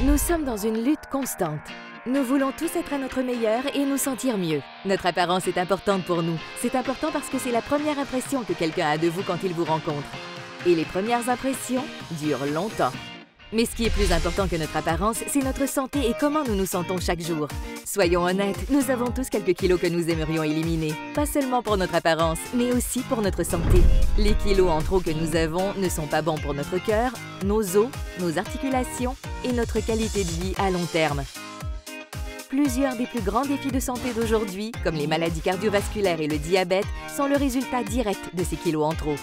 Nous sommes dans une lutte constante. Nous voulons tous être à notre meilleur et nous sentir mieux. Notre apparence est importante pour nous. C'est important parce que c'est la première impression que quelqu'un a de vous quand il vous rencontre. Et les premières impressions durent longtemps. Mais ce qui est plus important que notre apparence, c'est notre santé et comment nous nous sentons chaque jour. Soyons honnêtes, nous avons tous quelques kilos que nous aimerions éliminer. Pas seulement pour notre apparence, mais aussi pour notre santé. Les kilos en trop que nous avons ne sont pas bons pour notre cœur, nos os, nos articulations et notre qualité de vie à long terme. Plusieurs des plus grands défis de santé d'aujourd'hui, comme les maladies cardiovasculaires et le diabète, sont le résultat direct de ces kilos en trop.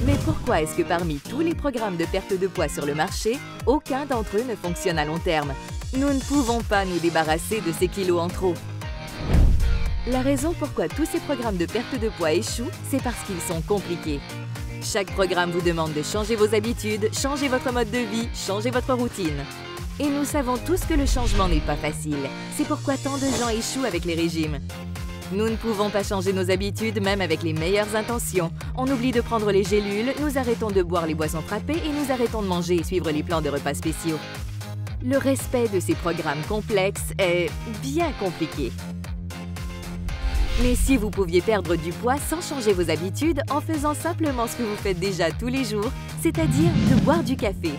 Mais pourquoi est-ce que parmi tous les programmes de perte de poids sur le marché, aucun d'entre eux ne fonctionne à long terme? Nous ne pouvons pas nous débarrasser de ces kilos en trop. La raison pourquoi tous ces programmes de perte de poids échouent, c'est parce qu'ils sont compliqués. Chaque programme vous demande de changer vos habitudes, changer votre mode de vie, changer votre routine. Et nous savons tous que le changement n'est pas facile. C'est pourquoi tant de gens échouent avec les régimes. Nous ne pouvons pas changer nos habitudes, même avec les meilleures intentions. On oublie de prendre les gélules, nous arrêtons de boire les boissons frappées et nous arrêtons de manger et suivre les plans de repas spéciaux. Le respect de ces programmes complexes est bien compliqué. Mais si vous pouviez perdre du poids sans changer vos habitudes, en faisant simplement ce que vous faites déjà tous les jours, c'est-à-dire de boire du café.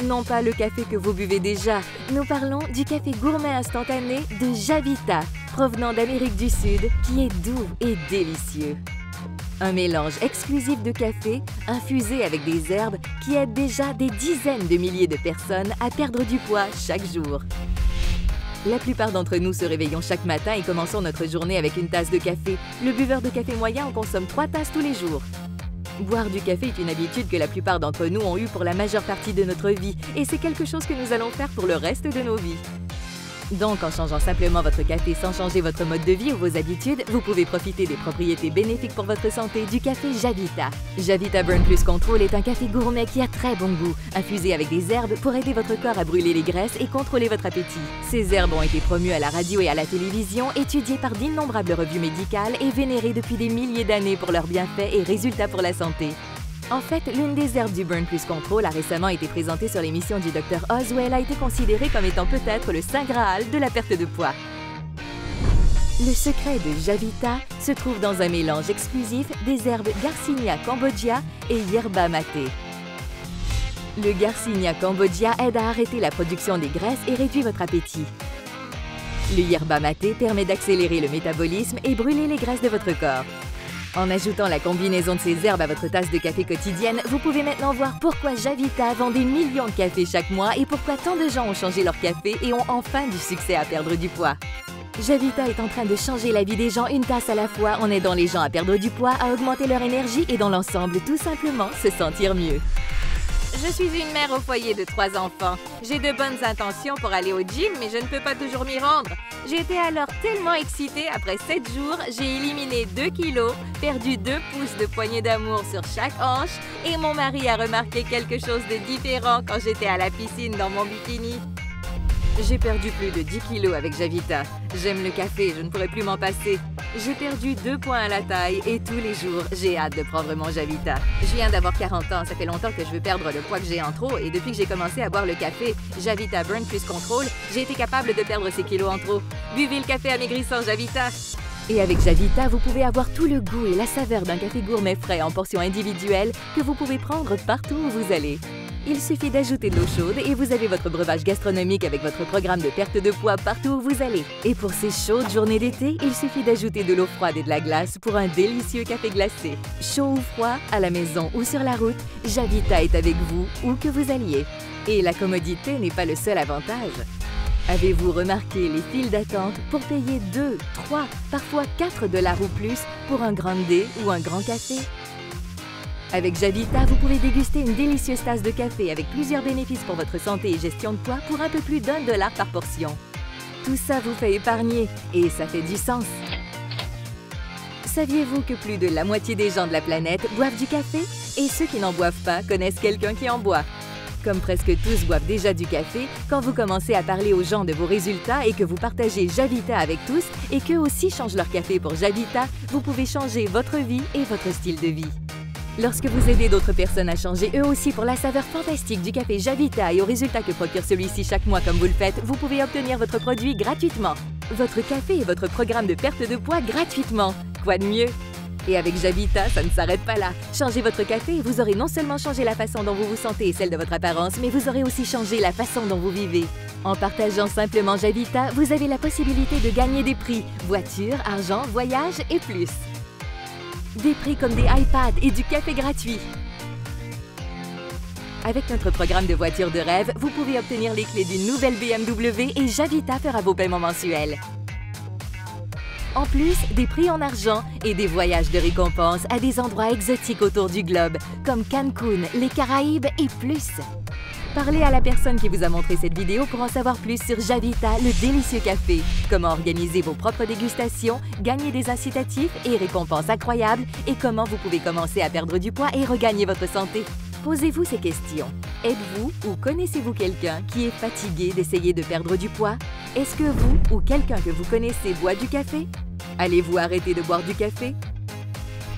Non pas le café que vous buvez déjà, nous parlons du café gourmet instantané de Javita, provenant d'Amérique du Sud, qui est doux et délicieux. Un mélange exclusif de café, infusé avec des herbes, qui aide déjà des dizaines de milliers de personnes à perdre du poids chaque jour. La plupart d'entre nous se réveillons chaque matin et commençons notre journée avec une tasse de café. Le buveur de café moyen en consomme 3 tasses tous les jours. Boire du café est une habitude que la plupart d'entre nous ont eue pour la majeure partie de notre vie et c'est quelque chose que nous allons faire pour le reste de nos vies. Donc, en changeant simplement votre café sans changer votre mode de vie ou vos habitudes, vous pouvez profiter des propriétés bénéfiques pour votre santé du café Javita. Javita Burn Plus Control est un café gourmet qui a très bon goût, infusé avec des herbes pour aider votre corps à brûler les graisses et contrôler votre appétit. Ces herbes ont été promues à la radio et à la télévision, étudiées par d'innombrables revues médicales et vénérées depuis des milliers d'années pour leurs bienfaits et résultats pour la santé. En fait, l'une des herbes du Burn Plus Control a récemment été présentée sur l'émission du Dr Oz où elle a été considérée comme étant peut-être le saint graal de la perte de poids. Le secret de Javita se trouve dans un mélange exclusif des herbes Garcinia cambogia et Yerba Mate. Le Garcinia cambogia aide à arrêter la production des graisses et réduit votre appétit. Le Yerba Mate permet d'accélérer le métabolisme et brûler les graisses de votre corps. En ajoutant la combinaison de ces herbes à votre tasse de café quotidienne, vous pouvez maintenant voir pourquoi Javita vend des millions de cafés chaque mois et pourquoi tant de gens ont changé leur café et ont enfin du succès à perdre du poids. Javita est en train de changer la vie des gens une tasse à la fois en aidant les gens à perdre du poids, à augmenter leur énergie et dans l'ensemble, tout simplement, se sentir mieux. Je suis une mère au foyer de 3 enfants. J'ai de bonnes intentions pour aller au gym, mais je ne peux pas toujours m'y rendre. J'étais alors tellement excitée, après 7 jours, j'ai éliminé 2 kilos, perdu 2 pouces de poignée d'amour sur chaque hanche et mon mari a remarqué quelque chose de différent quand j'étais à la piscine dans mon bikini. J'ai perdu plus de 10 kilos avec Javita. J'aime le café, je ne pourrais plus m'en passer. J'ai perdu 2 points à la taille et tous les jours, j'ai hâte de prendre mon Javita. Je viens d'avoir 40 ans, ça fait longtemps que je veux perdre le poids que j'ai en trop et depuis que j'ai commencé à boire le café Javita Burn Plus Control, j'ai été capable de perdre ces kilos en trop. Buvez le café amaigrissant Javita! Et avec Javita, vous pouvez avoir tout le goût et la saveur d'un café gourmet frais en portions individuelles que vous pouvez prendre partout où vous allez. Il suffit d'ajouter de l'eau chaude et vous avez votre breuvage gastronomique avec votre programme de perte de poids partout où vous allez. Et pour ces chaudes journées d'été, il suffit d'ajouter de l'eau froide et de la glace pour un délicieux café glacé. Chaud ou froid, à la maison ou sur la route, Javita est avec vous où que vous alliez. Et la commodité n'est pas le seul avantage. Avez-vous remarqué les files d'attente pour payer 2, 3, parfois 4 $ ou plus pour un grande ou un grand café? Avec Javita, vous pouvez déguster une délicieuse tasse de café avec plusieurs bénéfices pour votre santé et gestion de poids pour un peu plus d'1 $ par portion. Tout ça vous fait épargner et ça fait du sens. Saviez-vous que plus de la moitié des gens de la planète boivent du café? Et ceux qui n'en boivent pas connaissent quelqu'un qui en boit. Comme presque tous boivent déjà du café, quand vous commencez à parler aux gens de vos résultats et que vous partagez Javita avec tous et qu'eux aussi changent leur café pour Javita, vous pouvez changer votre vie et votre style de vie. Lorsque vous aidez d'autres personnes à changer eux aussi pour la saveur fantastique du café Javita et au résultat que procure celui-ci chaque mois comme vous le faites, vous pouvez obtenir votre produit gratuitement. Votre café et votre programme de perte de poids gratuitement. Quoi de mieux? Et avec Javita, ça ne s'arrête pas là. Changez votre café et vous aurez non seulement changé la façon dont vous vous sentez et celle de votre apparence, mais vous aurez aussi changé la façon dont vous vivez. En partageant simplement Javita, vous avez la possibilité de gagner des prix, voitures, argent, voyages et plus. Des prix comme des iPads et du café gratuit. Avec notre programme de voiture de rêve, vous pouvez obtenir les clés d'une nouvelle BMW et Javita fera vos paiements mensuels. En plus, des prix en argent et des voyages de récompense à des endroits exotiques autour du globe, comme Cancun, les Caraïbes et plus. Parlez à la personne qui vous a montré cette vidéo pour en savoir plus sur Javita, le délicieux café. Comment organiser vos propres dégustations, gagner des incitatifs et récompenses incroyables et comment vous pouvez commencer à perdre du poids et regagner votre santé. Posez-vous ces questions. Êtes-vous ou connaissez-vous quelqu'un qui est fatigué d'essayer de perdre du poids? Est-ce que vous ou quelqu'un que vous connaissez boit du café? Allez-vous arrêter de boire du café?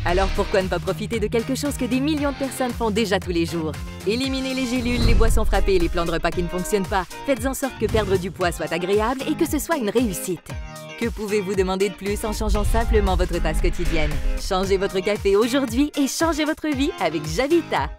Alors pourquoi ne pas profiter de quelque chose que des millions de personnes font déjà tous les jours? Éliminez les gélules, les boissons frappées et les plans de repas qui ne fonctionnent pas. Faites en sorte que perdre du poids soit agréable et que ce soit une réussite. Que pouvez-vous demander de plus en changeant simplement votre tasse quotidienne? Changez votre café aujourd'hui et changez votre vie avec Javita!